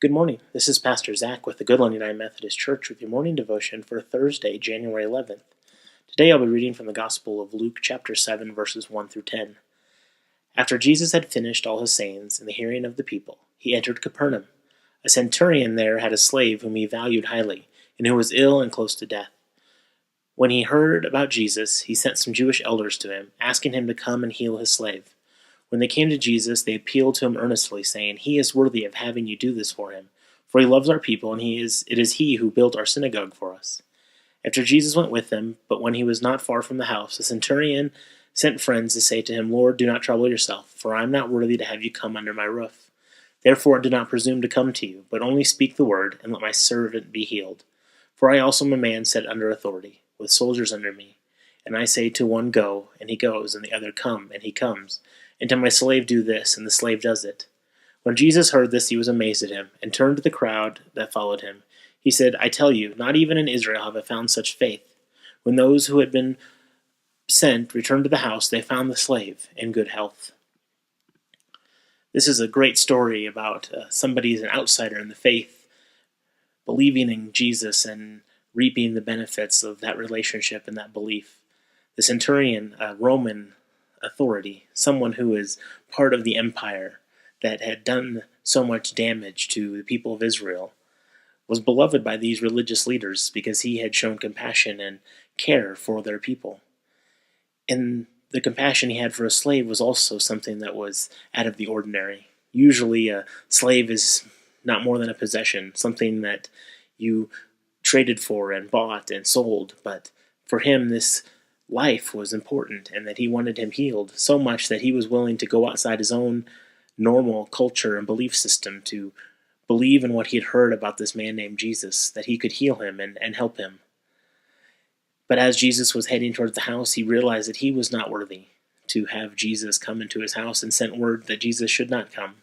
Good morning. This is Pastor Zach with the Goodland United Methodist Church with your morning devotion for Thursday, January 11th. Today I'll be reading from the Gospel of Luke chapter 7, verses 1 through 10. After Jesus had finished all his sayings in the hearing of the people, he entered Capernaum. A centurion there had a slave whom he valued highly, and who was ill and close to death. When he heard about Jesus, he sent some Jewish elders to him, asking him to come and heal his slave. When they came to Jesus, they appealed to him earnestly, saying, "He is worthy of having you do this for him, for he loves our people, and it is he who built our synagogue for us." After Jesus went with them, but when he was not far from the house, the centurion sent friends to say to him, "Lord, do not trouble yourself, for I am not worthy to have you come under my roof. Therefore I did not presume to come to you, but only speak the word, and let my servant be healed. For I also am a man set under authority, with soldiers under me. And I say to one, 'Go,' and he goes, and the other, 'Come,' and he comes. And to my slave, 'Do this,' and the slave does it." When Jesus heard this, he was amazed at him, and turned to the crowd that followed him. He said, "I tell you, not even in Israel have I found such faith." When those who had been sent returned to the house, they found the slave in good health. This is a great story about somebody who's an outsider in the faith, believing in Jesus and reaping the benefits of that relationship and that belief. The centurion, a Roman authority, someone who is part of the empire that had done so much damage to the people of Israel, was beloved by these religious leaders because he had shown compassion and care for their people. And the compassion he had for a slave was also something that was out of the ordinary. Usually a slave is not more than a possession, something that you traded for and bought and sold, but for him this life was important, and that he wanted him healed so much that he was willing to go outside his own normal culture and belief system to believe in what he had heard about this man named Jesus, that he could heal him and help him. But as Jesus was heading towards the house, he realized that he was not worthy to have Jesus come into his house, and sent word that Jesus should not come.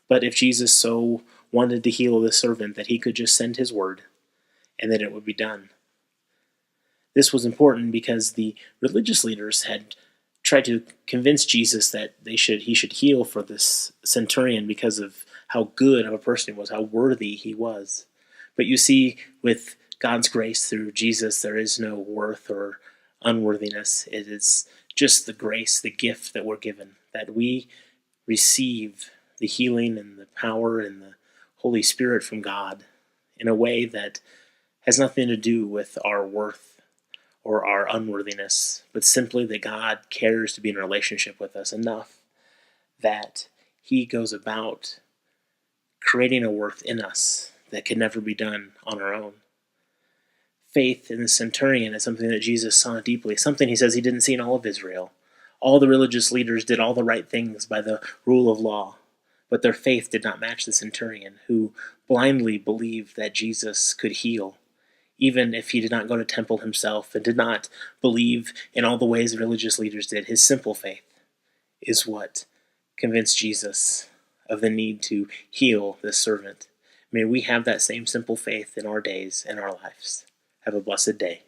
But if Jesus so wanted to heal the servant, that he could just send his word and that it would be done. This was important because the religious leaders had tried to convince Jesus that he should heal for this centurion because of how good of a person he was, how worthy he was. But you see, with God's grace through Jesus, there is no worth or unworthiness. It is just the grace, the gift that we're given, that we receive the healing and the power and the Holy Spirit from God in a way that has nothing to do with our worth or our unworthiness, but simply that God cares to be in a relationship with us enough that he goes about creating a worth in us that can never be done on our own. Faith in the centurion is something that Jesus saw deeply, something he says he didn't see in all of Israel. All the religious leaders did all the right things by the rule of law, but their faith did not match the centurion, who blindly believed that Jesus could heal, even if he did not go to temple himself and did not believe in all the ways the religious leaders did. His simple faith is what convinced Jesus of the need to heal this servant. May we have that same simple faith in our days and our lives. Have a blessed day.